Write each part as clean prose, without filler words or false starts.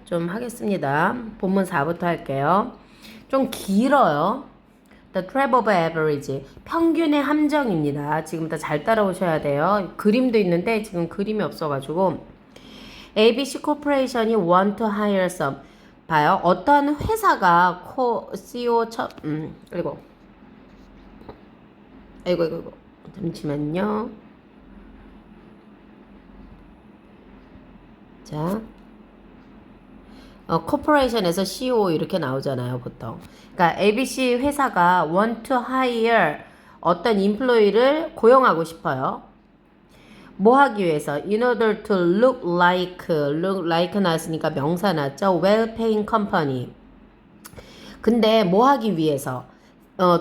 좀 하겠습니다. 본문 4부터 할게요. 좀 길어요. The Trap of Average. 평균의 함정입니다. 지금부터 잘 따라오셔야 돼요. 그림도 있는데 지금 그림이 없어가지고. ABC Corporation이 want to hire some. 봐요. 어떤 회사가 CEO 아이고. 잠시만요. 자. 코퍼레이션에서 CEO 이렇게 나오잖아요, 보통. 그러니까 ABC 회사가 want to hire 어떤 인플로이를 고용하고 싶어요. 뭐 하기 위해서? In order to look like 나왔으니까 명사 나왔죠? well-paying company. 근데 뭐 하기 위해서?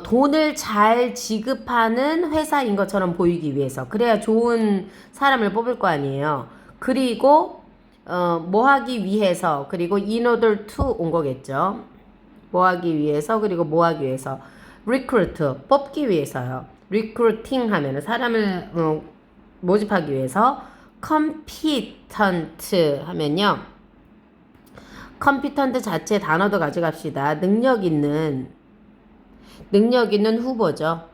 돈을 잘 지급하는 회사인 것처럼 보이기 위해서. 그래야 좋은 사람을 뽑을 거 아니에요. 그리고 뭐 하기 위해서, 그리고 in order to 온 거겠죠. 뭐 하기 위해서, 그리고 뭐 하기 위해서. recruit, 뽑기 위해서요. recruiting 하면은 사람을 모집하기 위해서. competent 하면요. competent 자체 단어도 가져갑시다. 능력 있는 후보죠.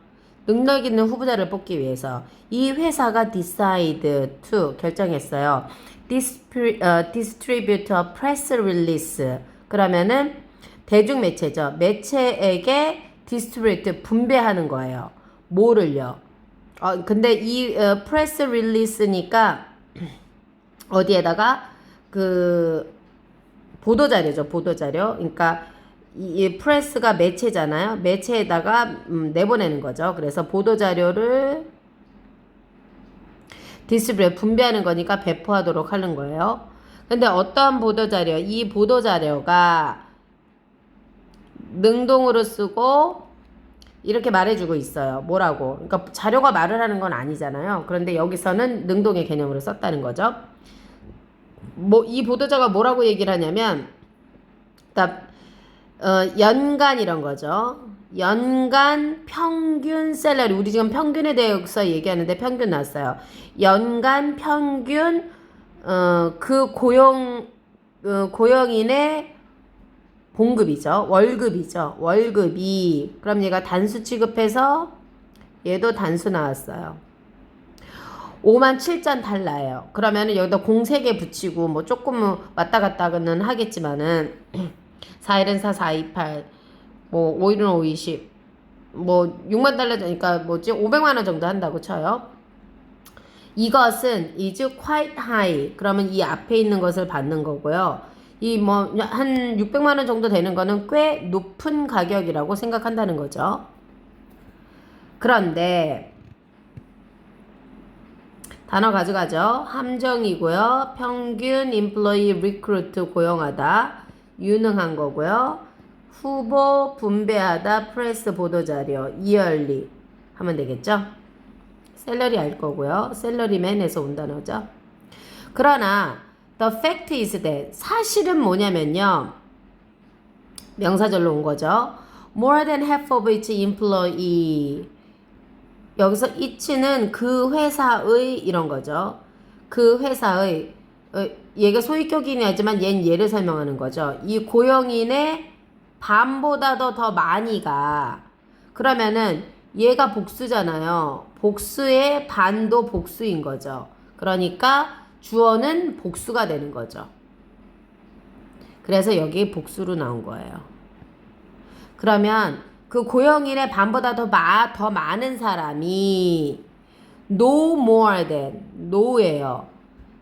능력 있는 후보자를 뽑기 위해서. 이 회사가 decide to 결정했어요. distribute a press release. 그러면은 대중매체죠. 매체에게 distribute 분배하는 거예요. 뭐를요? 근데 이 press release니까 어디에다가 그 보도자료죠. 보도자료. 그러니까 이 프레스가 매체잖아요. 매체에다가 내보내는 거죠. 그래서 보도자료를 디스플레이 분배하는 거니까 배포하도록 하는 거예요. 근데 어떠한 보도자료? 이 보도자료가 능동으로 쓰고 이렇게 말해주고 있어요. 뭐라고? 그러니까 자료가 말을 하는 건 아니잖아요. 그런데 여기서는 능동의 개념으로 썼다는 거죠. 이 보도자가 뭐라고 얘기를 하냐면, 연간 이런 거죠. 연간 평균 샐러리. 우리 지금 평균에 대해서 얘기하는데 평균 나왔어요. 연간 평균 그 고용인의 봉급이죠. 월급이죠. 월급이. 그럼 얘가 단수 취급해서 얘도 단수 나왔어요. 57,000달러예요. 그러면은 여기다 공 3개 붙이고 뭐 조금 왔다 갔다는 하겠지만은 4일은 4, 4, 2, 8, 뭐 5일은 5, 20, 뭐 6만 달러니까 뭐지 500만 원 정도 한다고 쳐요. 이것은 is quite high. 그러면 이 앞에 있는 것을 받는 거고요. 이 뭐 한 600만 원 정도 되는 거는 꽤 높은 가격이라고 생각한다는 거죠. 그런데 단어 가져가죠. 함정이고요. 평균 employee recruit 고용하다. 유능한 거고요. 후보 분배하다. 프레스 보도자료. yearly 하면 되겠죠. 셀러리 알 거고요. 셀러리맨에서 온 단어죠. 그러나 the fact is that 사실은 뭐냐면요. 명사절로 온 거죠. more than half of its employee. 여기서 each는 그 회사의 이런 거죠. 그 회사의 얘가 소위격이긴 하지만 얘는 얘를 설명하는 거죠. 이 고용인의 반보다도 더 많이 가. 그러면은 얘가 복수잖아요. 복수의 반도 복수인 거죠. 그러니까 주어는 복수가 되는 거죠. 그래서 여기 복수로 나온 거예요. 그러면 그 고용인의 반보다 더 많은 사람이 no more than, no예요.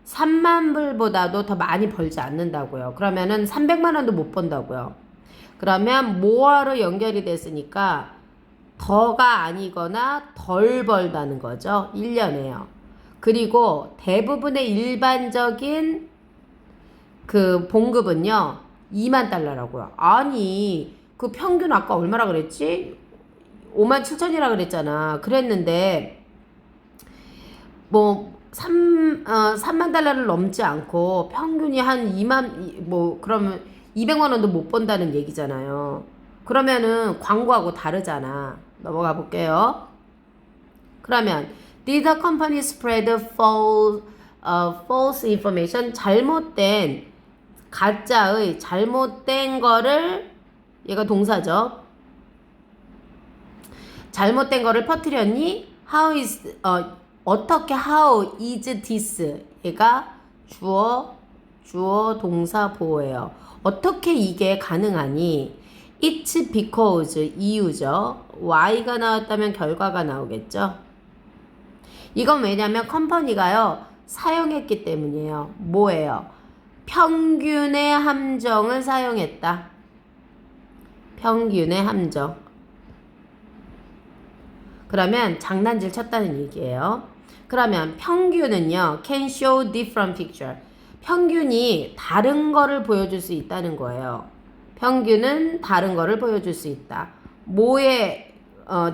3만 불보다도 더 많이 벌지 않는다고요. 그러면은 300만 원도 못 번다고요. 그러면 more로 연결이 됐으니까 더가 아니거나 덜 벌다는 거죠. 1년에요. 그리고 대부분의 일반적인 그 봉급은요. 2만 달러라고요. 아니 그 평균 아까 얼마라 그랬지? 57,000이라 그랬잖아. 그랬는데 뭐 3만 달러를 넘지 않고 평균이 한 2만 그러면 200만 원도 못 번다는 얘기잖아요. 그러면은 광고하고 다르잖아. 넘어가 볼게요. 그러면 did the company spread false information? 잘못된 가짜의 잘못된 거를 얘가 동사죠. 잘못된 거를 퍼뜨렸니? How is 어떻게 how is this? 얘가 주어 동사 보호예요. 어떻게 이게 가능하니? It's because 이유죠. Y가 나왔다면 결과가 나오겠죠. 이건 왜냐면 컴퍼니가요 사용했기 때문이에요. 뭐예요? 평균의 함정을 사용했다. 평균의 함정. 그러면 장난질 쳤다는 얘기예요. 그러면 평균은요 can show different picture. 평균이 다른 거를 보여줄 수 있다는 거예요. 평균은 다른 거를 보여줄 수 있다. 뭐에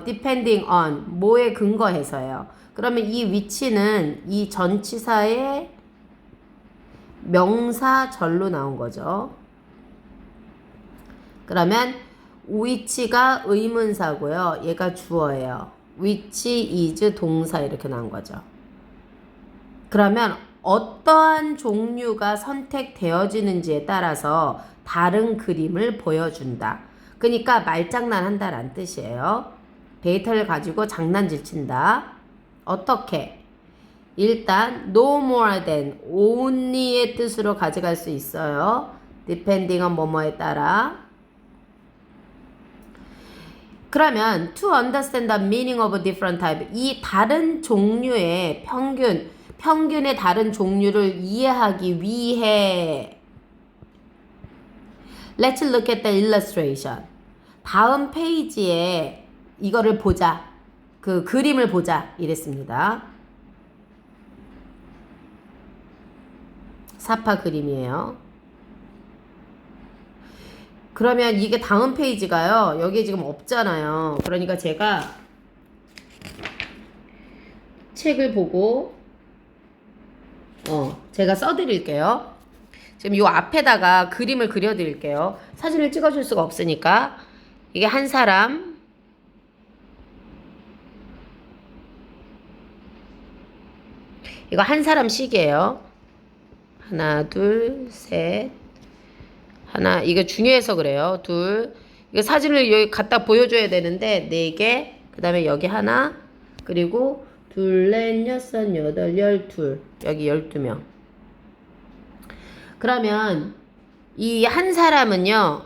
depending on 뭐에 근거해서요. 그러면 이 위치는 이 전치사의 명사절로 나온 거죠. 그러면 which가 의문사고요. 얘가 주어예요. which is 동사 이렇게 나온 거죠. 그러면 어떠한 종류가 선택되어지는지에 따라서 다른 그림을 보여준다. 그러니까 말장난한다라는 뜻이에요. 데이터를 가지고 장난질 친다. 어떻게? 일단 no more than only의 뜻으로 가져갈 수 있어요. depending on 뭐뭐에 따라. 그러면 to understand the meaning of different type 이 다른 종류의 평균의 다른 종류를 이해하기 위해 Let's look at the illustration. 다음 페이지에 이거를 보자. 그 그림을 보자 이랬습니다. 사파 그림이에요. 그러면 이게 다음 페이지가요. 여기에 지금 없잖아요. 그러니까 제가 책을 보고 제가 써드릴게요. 지금 요 앞에다가 그림을 그려드릴게요. 사진을 찍어줄 수가 없으니까. 이게 한 사람, 이거 한 사람씩이에요. 하나, 둘, 셋. 하나, 이거 중요해서 그래요. 둘. 이거 사진을 여기 갖다 보여줘야 되는데, 4개. 그 다음에 여기 하나. 그리고 둘, 넷, 여섯, 여덟, 12. 여기 12명. 그러면 이 한 사람은요.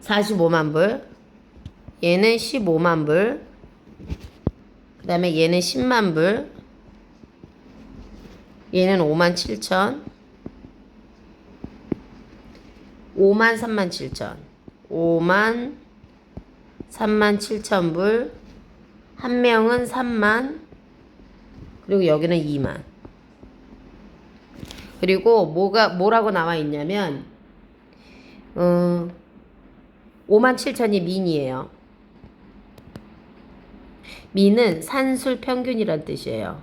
45만 불. 얘는 15만 불. 그 다음에 얘는 10만 불. 얘는 5만 7천. 5만 3만 7천. 5만 3만 7천 불. 한 명은 3만. 그리고 여기는 2만. 그리고 뭐라고 나와 있냐면 5만 7천이 민이에요. 민은 산술 평균이란 뜻이에요.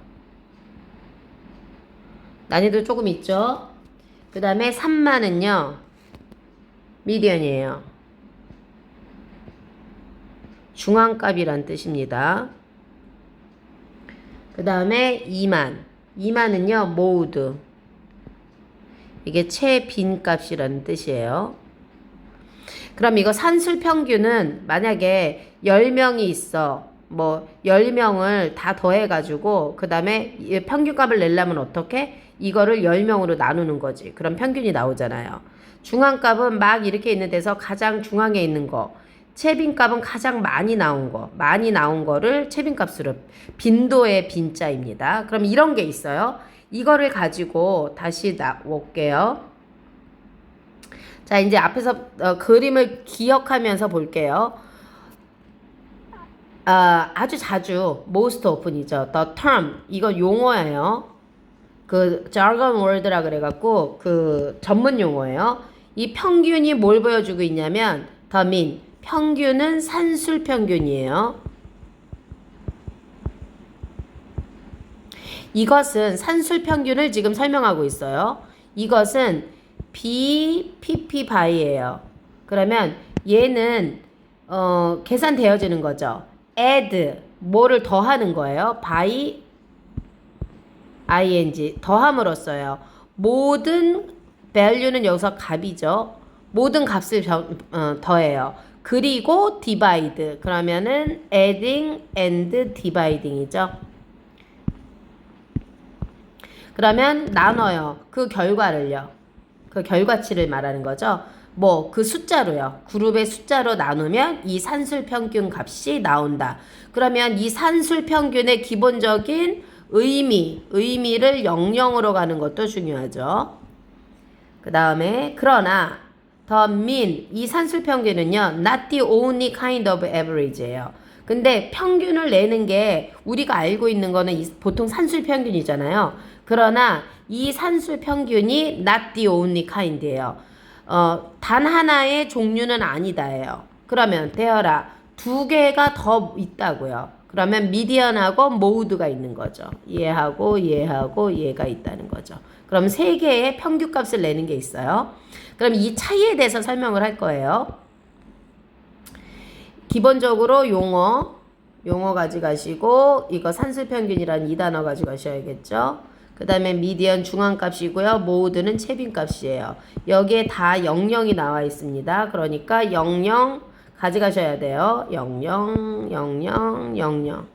난이도 조금 있죠? 그 다음에 3만은요. 미디언이에요. 중앙값이란 뜻입니다. 그 다음에 2만. 2만은요. 모드. 이게 최빈값이라는 뜻이에요. 그럼 이거 산술 평균은 만약에 10명이 있어. 뭐 10명을 다 더해가지고 그 다음에 평균값을 내려면 어떻게? 이거를 10명으로 나누는 거지. 그럼 평균이 나오잖아요. 중앙값은 막 이렇게 있는 데서 가장 중앙에 있는 거. 최빈값은 가장 많이 나온 거. 많이 나온 거를 최빈값으로. 빈도의 빈자입니다. 그럼 이런 게 있어요. 이거를 가지고 다시 올게요. 자, 이제 앞에서 그림을 기억하면서 볼게요. 아주 자주 most often이죠. The term 이거 용어예요. 그 jargon word라 그래갖고 그 전문 용어예요. 이 평균이 뭘 보여주고 있냐면 the mean 평균은 산술 평균이에요. 이것은 산술 평균을 지금 설명하고 있어요. 이것은 BPP 바이예요. 그러면 얘는 계산되어지는 거죠. add 뭐를 더하는 거예요. by ing 더함으로써요. 모든 value는 여기서 값이죠. 모든 값을 더해요. 그리고 divide 그러면은 adding and dividing이죠. 그러면 나눠요. 그 결과를요. 그 결과치를 말하는 거죠. 뭐 그 숫자로요. 그룹의 숫자로 나누면 이 산술 평균 값이 나온다. 그러면 이 산술 평균의 기본적인 의미를 00으로 가는 것도 중요하죠. 그 다음에 그러나 the mean 이 산술 평균은요. not the only kind of average예요. 근데 평균을 내는 게 우리가 알고 있는 거는 보통 산술 평균이잖아요. 그러나 이 산술 평균이 not the only kind예요. 단 하나의 종류는 아니다예요. 그러면 대열아 두 개가 더 있다고요. 그러면 미디언하고 모드가 있는 거죠. 얘하고 얘가 있다는 거죠. 그럼 세 개의 평균값을 내는 게 있어요. 그럼 이 차이에 대해서 설명을 할 거예요. 기본적으로 용어 가져가시고 이거 산술평균이라는 이 단어 가져가셔야겠죠. 그 다음에 미디언 중앙값이고요. 모드는 채빈값이에요. 여기에 다 00이 나와 있습니다. 그러니까 00 가져가셔야 돼요. 00, 00, 00.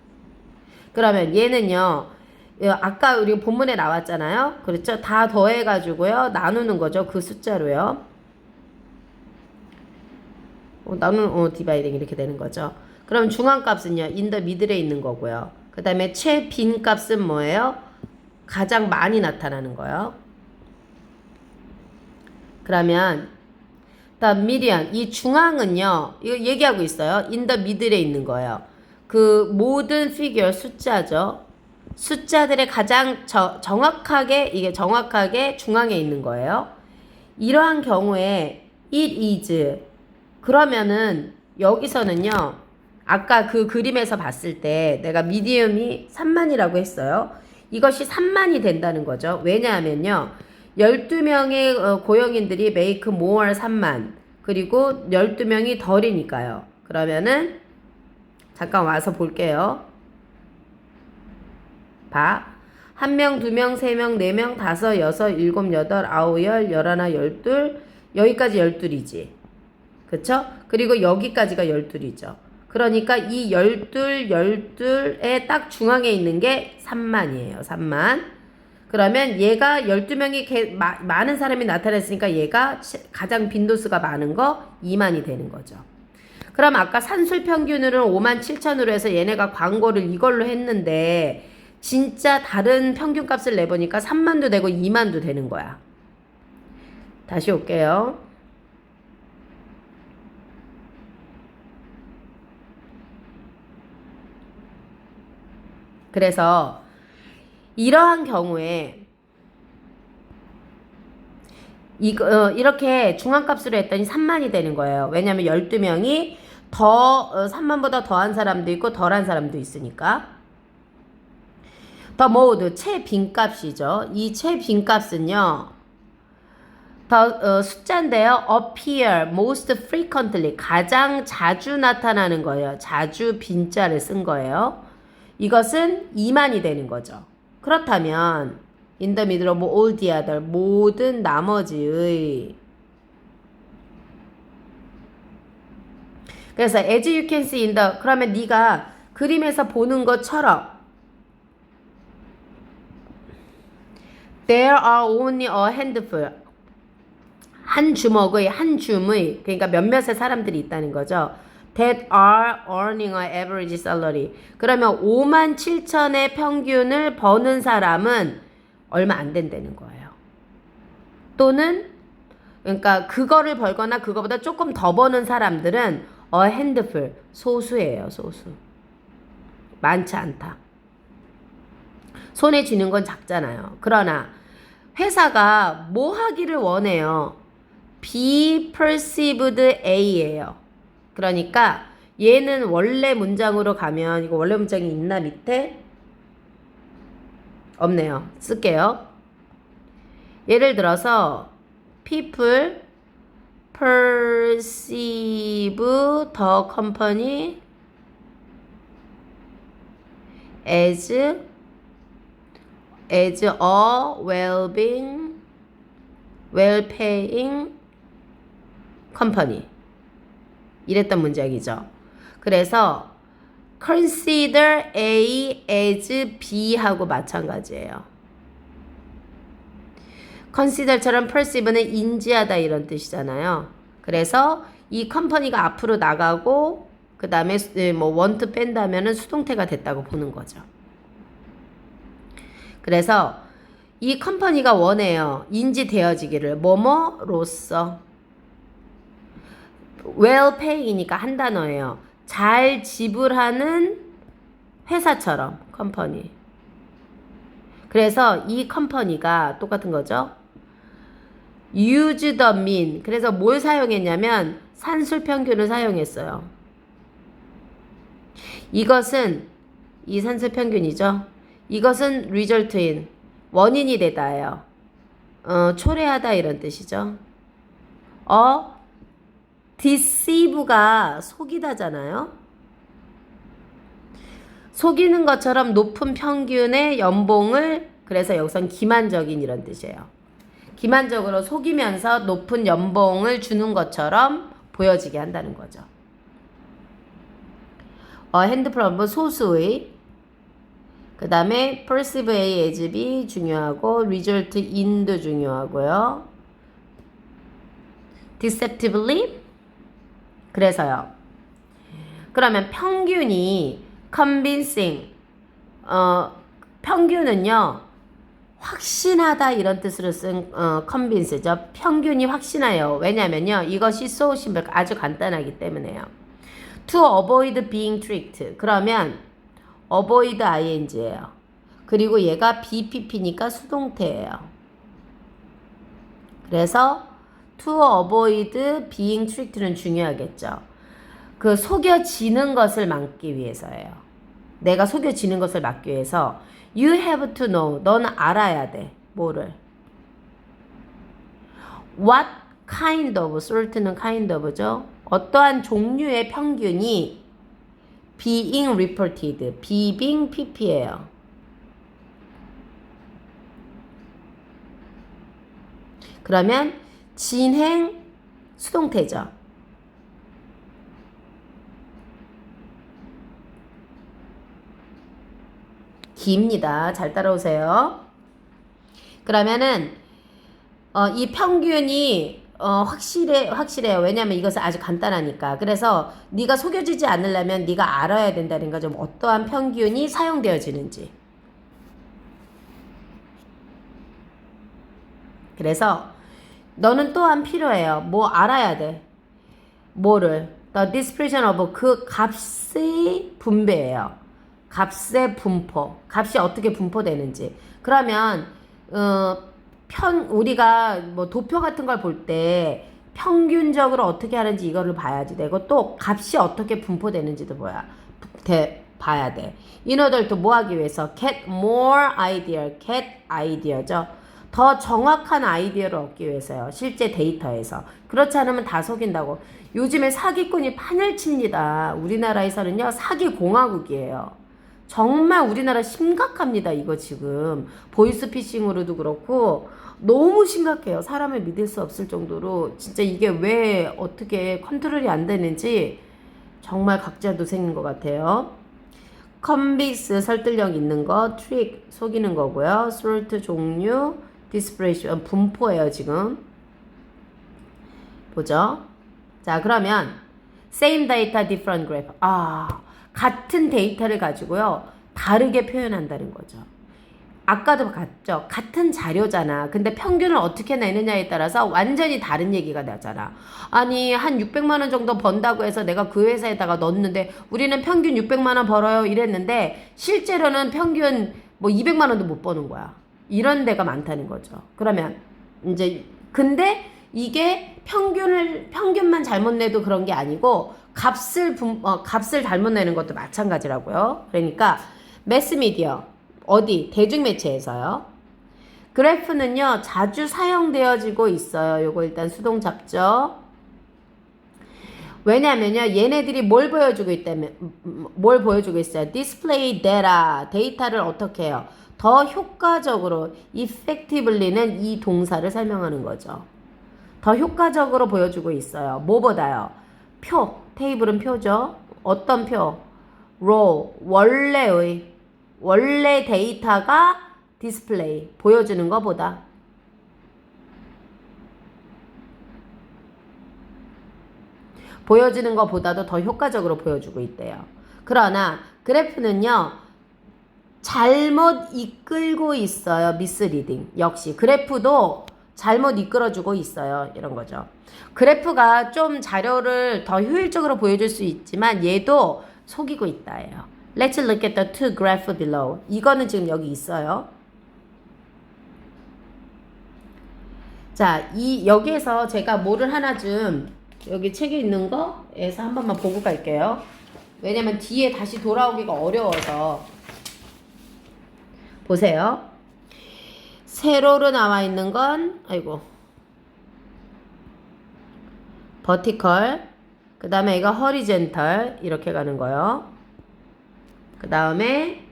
그러면 얘는요. 아까 우리 본문에 나왔잖아요. 그렇죠? 다 더해가지고요. 나누는 거죠. 그 숫자로요. 디바이딩 이렇게 되는 거죠. 그럼 중앙값은요. 인더 미들에 있는 거고요. 그 다음에 최빈값은 뭐예요? 가장 많이 나타나는 거예요. 그러면 the median 이 중앙은요. 이거 얘기하고 있어요. 인더 미들에 있는 거예요. 그 모든 figure 숫자죠. 숫자들의 가장 정확하게 중앙에 있는 거예요. 이러한 경우에 it is 그러면은 여기서는요. 아까 그 그림에서 봤을 때 내가 미디움이 3만이라고 했어요. 이것이 3만이 된다는 거죠. 왜냐하면요. 12명의 고용인들이 make more 3만 그리고 12명이 덜이니까요. 그러면은 잠깐 와서 볼게요. 봐. 1명, 2명, 3명, 4명, 5, 6, 7, 8, 9, 10, 11, 12 여기까지 12이지. 그쵸? 그리고 여기까지가 12이죠. 그러니까 이 12의 딱 중앙에 있는 게 3만이에요. 3만. 그러면 얘가 12명이 많은 사람이 나타났으니까 얘가 가장 빈도수가 많은 거 2만이 되는 거죠. 그럼 아까 산술 평균으로는 5만 7천으로 해서 얘네가 광고를 이걸로 했는데 진짜 다른 평균값을 내보니까 3만도 되고 2만도 되는 거야. 다시 올게요. 그래서 이러한 경우에 이렇게 중앙값으로 했더니 3만이 되는 거예요. 왜냐면 12명이 3만보다 더한 사람도 있고 덜한 사람도 있으니까. 더 모드 최빈값이죠. 이 최빈값은요. 숫자인데요. appear most frequently 가장 자주 나타나는 거예요. 자주 빈자를 쓴 거예요. 이것은 2만이 되는 거죠. 그렇다면 in the middle of all the other 모든 나머지의 그래서 as you can see in the 그러면 네가 그림에서 보는 것처럼 there are only a handful 한 줌의 그러니까 몇몇의 사람들이 있다는 거죠. that are earning an average salary. 그러면 5만 7천의 평균을 버는 사람은 얼마 안 된다는 거예요. 또는 그러니까 그거를 벌거나 그거보다 조금 더 버는 사람들은 a handful 소수예요. 소수. 많지 않다. 손에 쥐는 건 작잖아요. 그러나 회사가 뭐 하기를 원해요? be perceived A예요. 그러니까 얘는 원래 문장으로 가면 이거 원래 문장이 있나 밑에? 없네요. 쓸게요. 예를 들어서 people perceive the company as as a well-paying company. 이랬던 문장이죠. 그래서 consider A as B하고 마찬가지예요. consider처럼 perceive는 인지하다 이런 뜻이잖아요. 그래서 이 컴퍼니가 앞으로 나가고 그 다음에 뭐 want 뺀다면은 수동태가 됐다고 보는 거죠. 그래서 이 컴퍼니가 원해요. 인지되어지기를 뭐뭐로써 well paying이니까 한 단어예요. 잘 지불하는 회사처럼 컴퍼니. 그래서 이 컴퍼니가 똑같은 거죠. use the mean. 그래서 뭘 사용했냐면 산술평균을 사용했어요. 이것은 이 산술평균이죠. 이것은 result in 원인이 되다예요. 초래하다 이런 뜻이죠. deceive가 속이다잖아요. 속이는 것처럼 높은 평균의 연봉을 그래서 여기선 기만적인 이런 뜻이에요. 기만적으로 속이면서 높은 연봉을 주는 것처럼 보여지게 한다는 거죠. 핸드프롬은 소수의 그 다음에 perceive A as B 중요하고 result in도 중요하고요. deceptively 그래서요. 그러면 평균이 convincing 평균은요 확신하다 이런 뜻으로 쓴 convince죠. 평균이 확신해요. 왜냐면요 이것이 so simple 아주 간단하기 때문에요. to avoid being tricked 그러면 avoid ing예요. 그리고 얘가 BPP니까 수동태예요. 그래서 to avoid being tricked는 중요하겠죠. 그 속여지는 것을 막기 위해서예요. 내가 속여지는 것을 막기 위해서 you have to know. 넌 알아야 돼. 뭐를? What kind of salt는 kind of죠. 어떠한 종류의 평균이 being reported. being pp예요. 그러면 진행 수동태죠. 깁니다. 잘 따라오세요. 그러면은 이 평균이 확실해요. 왜냐면 이것은 아주 간단하니까. 그래서 네가 속여지지 않으려면 네가 알아야 된다는 거죠. 어떠한 평균이 사용되어지는지. 그래서 너는 또한 필요해요. 뭐 알아야 돼. 뭐를? The distribution of 그 값의 분배예요. 값의 분포. 값이 어떻게 분포되는지. 그러면 우리가 뭐 도표 같은 걸 볼 때 평균적으로 어떻게 하는지 이거를 봐야지 되고 또 값이 어떻게 분포되는지도 봐야 돼. 인어들도 뭐 하기 위해서 get more idea, get idea죠. 더 정확한 아이디어를 얻기 위해서요. 실제 데이터에서. 그렇지 않으면 다 속인다고. 요즘에 사기꾼이 판을 칩니다. 우리나라에서는요. 사기공화국이에요. 정말 우리나라 심각합니다. 이거 지금. 보이스피싱으로도 그렇고 너무 심각해요. 사람을 믿을 수 없을 정도로 진짜 이게 왜 어떻게 컨트롤이 안 되는지 정말 각자 도생인 것 같아요. convince 설득력 있는 거, trick 속이는 거고요. sort 종류, dispersion 분포예요 지금. 보죠. 자 그러면 same data different graph. 같은 데이터를 가지고요 다르게 표현한다는 거죠. 아까도 같죠. 같은 자료잖아. 근데 평균을 어떻게 내느냐에 따라서 완전히 다른 얘기가 나잖아. 아니 한 600만 원 정도 번다고 해서 내가 그 회사에다가 넣었는데 우리는 평균 600만 원 벌어요 이랬는데 실제로는 평균 뭐 200만 원도 못 버는 거야. 이런 데가 많다는 거죠. 그러면 이제 근데 이게 평균만 잘못 내도 그런 게 아니고 값을 잘못 내는 것도 마찬가지라고요. 그러니까 매스미디어 어디 대중매체에서요. 그래프는요 자주 사용되어지고 있어요. 요거 일단 수동 잡죠. 왜냐면요 얘네들이 뭘 보여주고 있어요. 디스플레이 데이터를 어떻게 해요. 더 효과적으로 effectively는 이 동사를 설명하는 거죠. 더 효과적으로 보여주고 있어요. 뭐보다요? 표, 테이블은 표죠. 어떤 표? raw, 원래 데이터가 디스플레이, 보여주는 것보다. 보여주는 것보다도 더 효과적으로 보여주고 있대요. 그러나 그래프는요, 잘못 이끌고 있어요. 미스리딩. 역시 그래프도 잘못 이끌어주고 있어요. 이런 거죠. 그래프가 좀 자료를 더 효율적으로 보여줄 수 있지만 얘도 속이고 있다예요. Let's look at the two graph below. 이거는 지금 여기 있어요. 자, 여기에서 제가 뭐를 하나 좀 여기 책에 있는 거에서 한 번만 보고 갈게요. 왜냐면 뒤에 다시 돌아오기가 어려워서. 보세요. 세로로 나와 있는 건 버티컬, 그 다음에 이거 허리젠털 이렇게 가는 거요. 그 다음에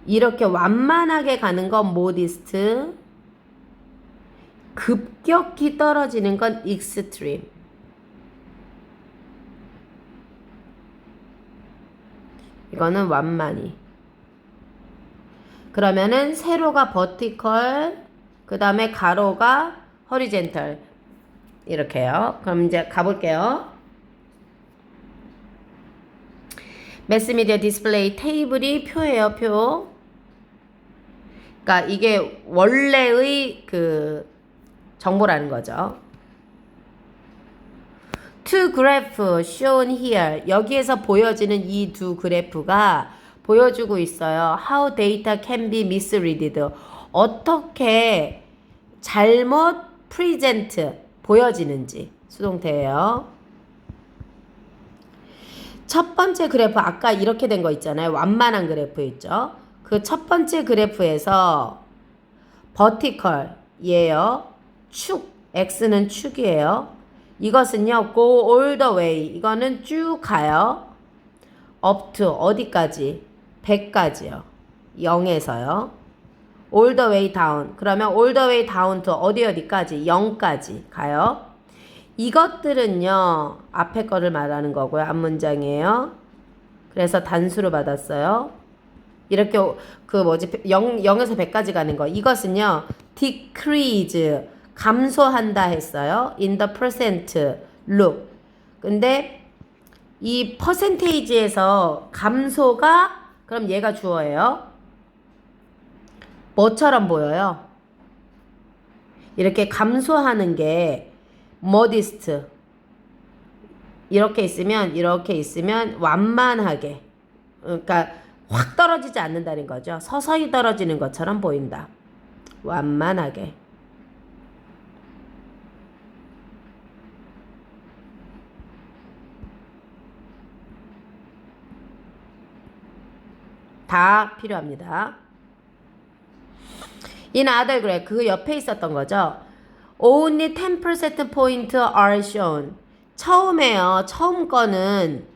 이렇게 완만하게 가는 건 모디스트, 급격히 떨어지는 건 익스트림. 이거는 완만히. 그러면은 세로가 버티컬, 그 다음에 가로가 허리젠털 이렇게요. 그럼 이제 가볼게요. 매스미디어 디스플레이 테이블이 표예요. 표. 그러니까 이게 원래의 그 정보라는 거죠. Two graph shown here. 여기에서 보여지는 이 두 그래프가 보여주고 있어요. How data can be misread. 어떻게 잘못 present 보여지는지. 수동태예요. 첫 번째 그래프 아까 이렇게 된 거 있잖아요. 완만한 그래프 있죠. 그 첫 번째 그래프에서 vertical 얘요. 축. x는 축이에요. 이것은요. go all the way. 이거는 쭉 가요. up to 어디까지? 100까지요. 0에서요. all the way down. 그러면 all the way down to 어디까지? 0까지 가요. 이것들은요. 앞에 거를 말하는 거고요. 앞문장이에요. 그래서 단수로 받았어요. 이렇게 0에서 100까지 가는 거. 이것은요. decrease 감소한다 했어요. in the percent look. 근데 이 퍼센테이지에서 감소가 그럼 얘가 주어예요. 뭐처럼 보여요? 이렇게 감소하는 게 modest. 이렇게 있으면 완만하게. 그러니까 확 떨어지지 않는다는 거죠. 서서히 떨어지는 것처럼 보인다. 완만하게. 다 필요합니다. In other graph, 그 옆에 있었던 거죠. Only 10% point are shown. 처음에요. 처음 거는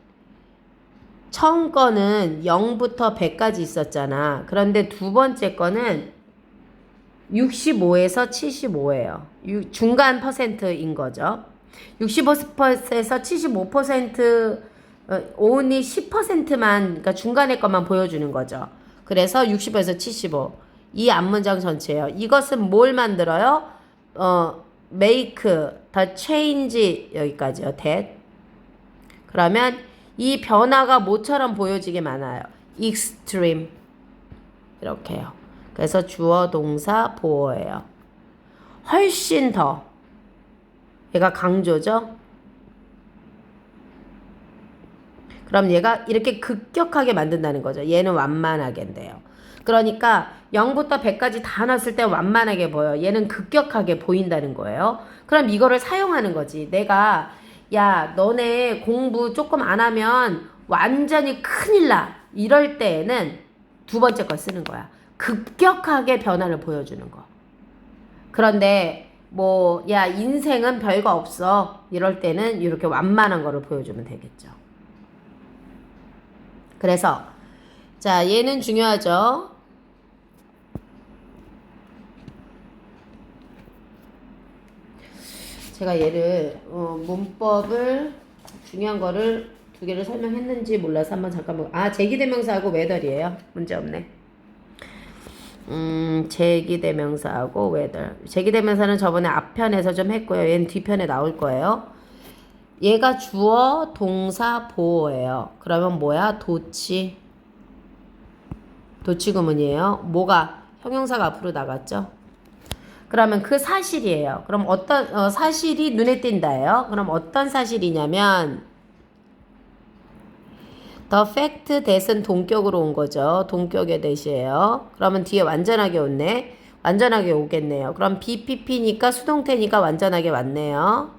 0부터 100까지 있었잖아. 그런데 두 번째 거는 65에서 75예요. 중간 퍼센트인 거죠. 65%에서 75% only 10%만, 그러니까 중간의 것만 보여주는 거죠. 그래서 65에서 75. 이 앞문장 전체예요. 이것은 뭘 만들어요? make the change 여기까지요. that. 그러면 이 변화가 뭐처럼 보여지게 많아요? extreme. 이렇게요. 그래서 주어 동사 보어예요. 훨씬 더. 얘가 강조죠? 그럼 얘가 이렇게 급격하게 만든다는 거죠. 얘는 완만하게인데요. 그러니까 0부터 100까지 다 넣었을 때 완만하게 보여. 얘는 급격하게 보인다는 거예요. 그럼 이거를 사용하는 거지. 내가 야 너네 공부 조금 안 하면 완전히 큰일 나. 이럴 때에는 두 번째 걸 쓰는 거야. 급격하게 변화를 보여주는 거. 그런데 야 인생은 별거 없어. 이럴 때는 이렇게 완만한 거를 보여주면 되겠죠. 그래서 자 얘는 중요하죠. 제가 얘를 문법을 중요한 거를 두 개를 설명했는지 몰라서 한번 잠깐 제기대명사하고 whether이에요. 문제 없네. 제기대명사하고 whether. 제기대명사는 저번에 앞편에서 좀 했고요. 얘는 뒤편에 나올 거예요. 얘가 주어, 동사, 보어예요. 그러면 뭐야? 도치 구문이에요. 뭐가? 형용사가 앞으로 나갔죠? 그러면 그 사실이에요. 그럼 어떤 사실이 눈에 띈다예요. 그럼 어떤 사실이냐면 the fact that은 동격으로 온 거죠. 동격의 that이에요. 그러면 뒤에 완전하게 오네. 완전하게 오겠네요. 그럼 BPP니까 수동태니까 완전하게 왔네요.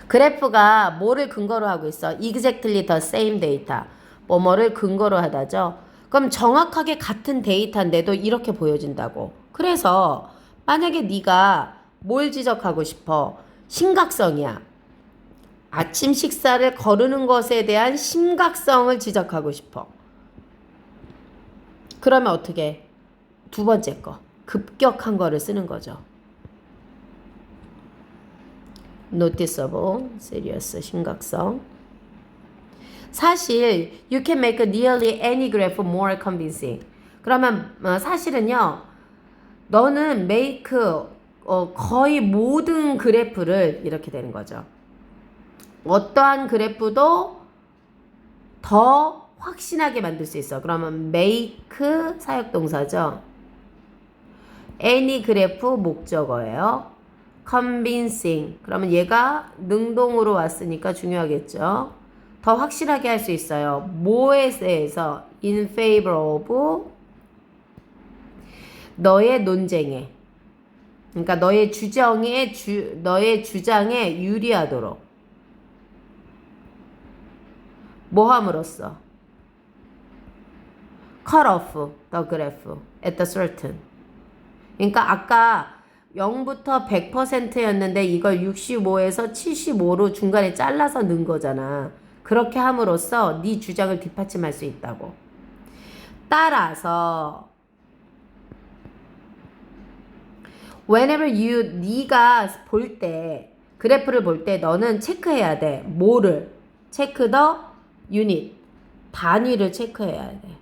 그래프가 뭐를 근거로 하고 있어? Exactly the same data. 뭐뭐를 근거로 하다죠. 그럼 정확하게 같은 데이터인데도 이렇게 보여진다고. 그래서 만약에 네가 뭘 지적하고 싶어? 심각성이야. 아침 식사를 거르는 것에 대한 심각성을 지적하고 싶어. 그러면 어떻게? 두 번째 거. 급격한 거를 쓰는 거죠. noticeable, serious, 심각성. 사실 you can make nearly any graph more convincing. 그러면 사실은요. 너는 make 거의 모든 그래프를 이렇게 되는 거죠. 어떠한 그래프도 더 확신하게 만들 수 있어. 그러면 make 사역동사죠. any 그래프 목적어예요. convincing. 그러면 얘가 능동으로 왔으니까 중요하겠죠. 더 확실하게 할 수 있어요. 뭐에 대해서? in favor of 너의 논쟁에. 그러니까 너의 주장에 유리하도록. 뭐 함으로써? cut off the graph at the certain. 그러니까 아까 0부터 100%였는데 이걸 65에서 75로 중간에 잘라서 넣은 거잖아. 그렇게 함으로써 네 주장을 뒷받침할 수 있다고. 따라서 whenever 네가 볼 때, 그래프를 볼 때 너는 체크해야 돼. 뭐를? 체크 the unit. 단위를 체크해야 돼.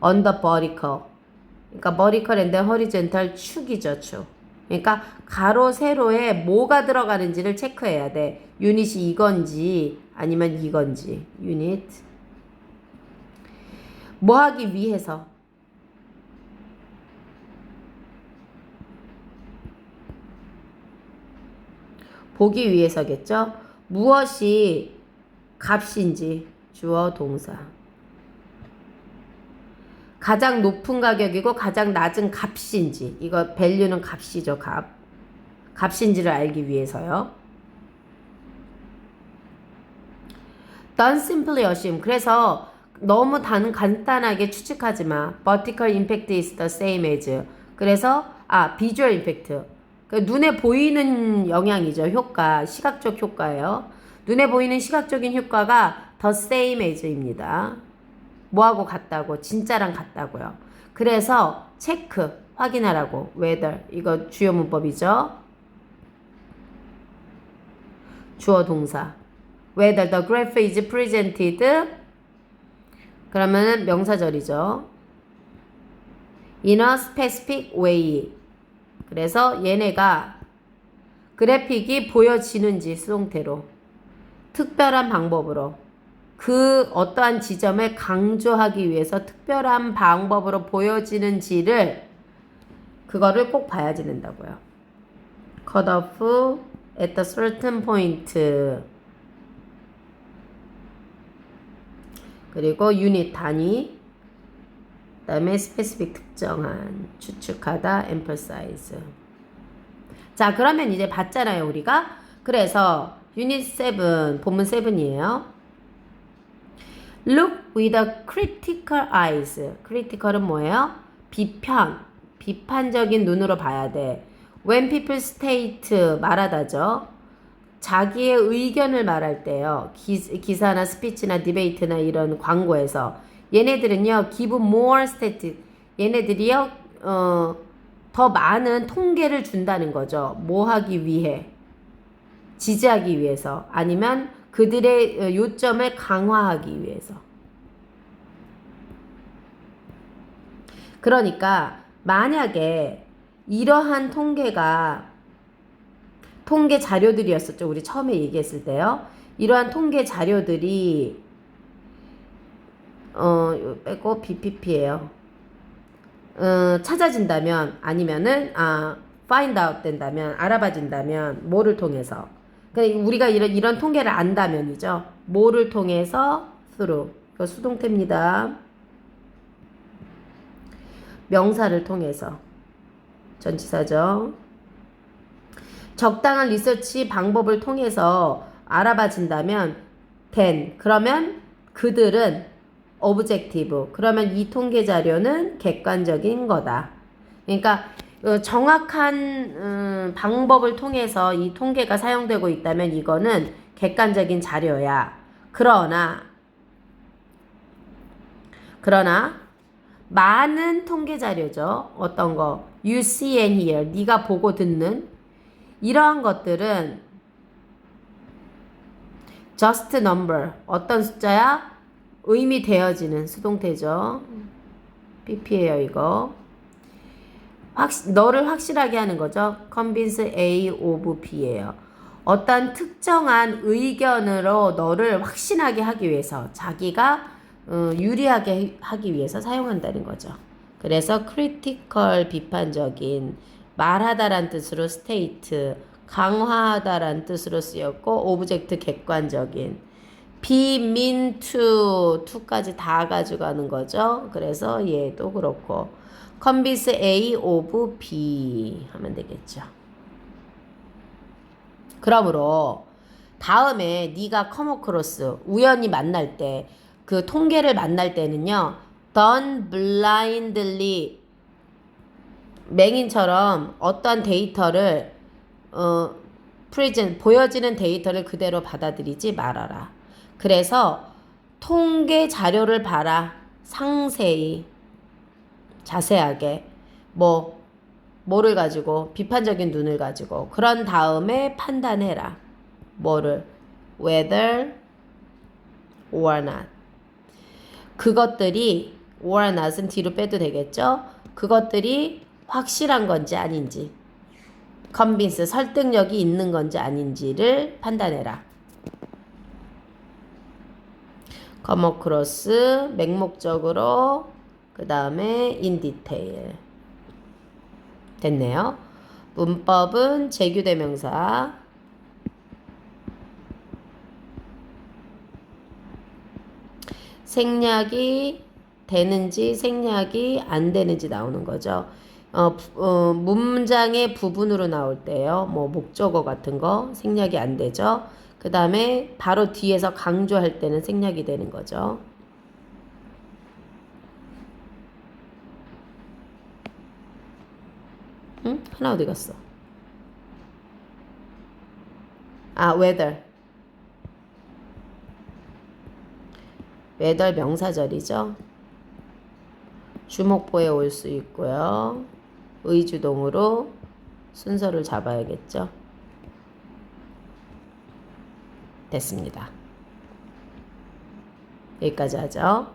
on the vertical. 그러니까 vertical and horizontal 축이죠, 축. 그러니까 가로, 세로에 뭐가 들어가는지를 체크해야 돼. 유닛이 이건지 아니면 이건지. 유닛. 뭐 하기 위해서? 보기 위해서겠죠? 무엇이 값인지. 주어, 동사. 가장 높은 가격이고 가장 낮은 값인지. 이거 value는 값이죠, 값. 값인지를 알기 위해서요. Don't simply assume. 그래서 너무 간단하게 추측하지 마. Vertical impact is the same as. 그래서 visual impact. 눈에 보이는 영향이죠. 효과. 시각적 효과예요. 눈에 보이는 시각적인 효과가 the same as입니다. 뭐하고 같다고? 진짜랑 같다고요. 그래서 체크, 확인하라고. whether. 이거 주요 문법이죠. 주어 동사. whether the graph is presented. 그러면은 명사절이죠. in a specific way. 그래서 얘네가 그래픽이 보여지는지 수동태로 특별한 방법으로 그 어떠한 지점을 강조하기 위해서 특별한 방법으로 보여지는지를 그거를 꼭 봐야지 된다고요. cut off at a certain point. 그리고 유닛 단위. 그 다음에 specific 특정한. 추측하다. emphasize. 자, 그러면 이제 봤잖아요, 우리가. 그래서 유닛 7, 본문 7이에요. Look with a critical eyes. critical은 뭐예요? 비판적인 눈으로 봐야 돼. When people state, 말하다죠. 자기의 의견을 말할 때요. 기사나 스피치나 디베이트나 이런 광고에서 얘네들은요, give more static. 얘네들이요, 더 더 많은 통계를 준다는 거죠. 뭐 하기 위해? 지지하기 위해서. 아니면 그들의 요점을 강화하기 위해서. 그러니까 만약에 이러한 통계 자료들이었었죠. 우리 처음에 얘기했을 때요. 이러한 통계 자료들이 빼고 BPP예요. 찾아진다면 아니면은 find out 된다면 알아봐진다면 뭐를 통해서? 그러니까 우리가 이런 통계를 안다면이죠. 뭐를 통해서? through. 이거 수동태입니다. 명사를 통해서. 전치사죠. 적당한 리서치 방법을 통해서 알아봐진다면 then 그러면 그들은 objective 그러면 이 통계 자료는 객관적인 거다. 그러니까 정확한 방법을 통해서 이 통계가 사용되고 있다면 이거는 객관적인 자료야. 그러나 많은 통계 자료죠. 어떤 거? You see and hear. 네가 보고 듣는 이러한 것들은 just number. 어떤 숫자야? 의미 되어지는 수동태죠. PP예요, 이거. 너를 확실하게 하는 거죠. convince A of B예요. 어떤 특정한 의견으로 너를 확신하게 하기 위해서 자기가 유리하게 하기 위해서 사용한다는 거죠. 그래서 critical 비판적인 말하다란 뜻으로 state 강화하다란 뜻으로 쓰였고 object 객관적인 be mean to까지 다 가져가는 거죠. 그래서 얘도 그렇고 convince A of B 하면 되겠죠. 그러므로 다음에 네가 come across 우연히 만날 때 그 통계를 만날 때는요. don't blindly 맹인처럼 어떤 데이터를 present 보여지는 데이터를 그대로 받아들이지 말아라. 그래서 통계 자료를 봐라. 상세히 자세하게 뭐를 가지고 비판적인 눈을 가지고 그런 다음에 판단해라. 뭐를 whether or not 그것들이 or not은 뒤로 빼도 되겠죠. 그것들이 확실한 건지 아닌지 convince 설득력이 있는 건지 아닌지를 판단해라. come across 맹목적으로 그 다음에 in detail 됐네요. 문법은 제규대명사 생략이 되는지 생략이 안 되는지 나오는 거죠. 문장의 부분으로 나올 때요. 뭐 목적어 같은 거 생략이 안 되죠. 그 다음에 바로 뒤에서 강조할 때는 생략이 되는 거죠. 응? 하나 어디 갔어? whether. whether 명사절이죠. 주목보에 올 수 있고요. 의주동으로 순서를 잡아야겠죠. 됐습니다. 여기까지 하죠.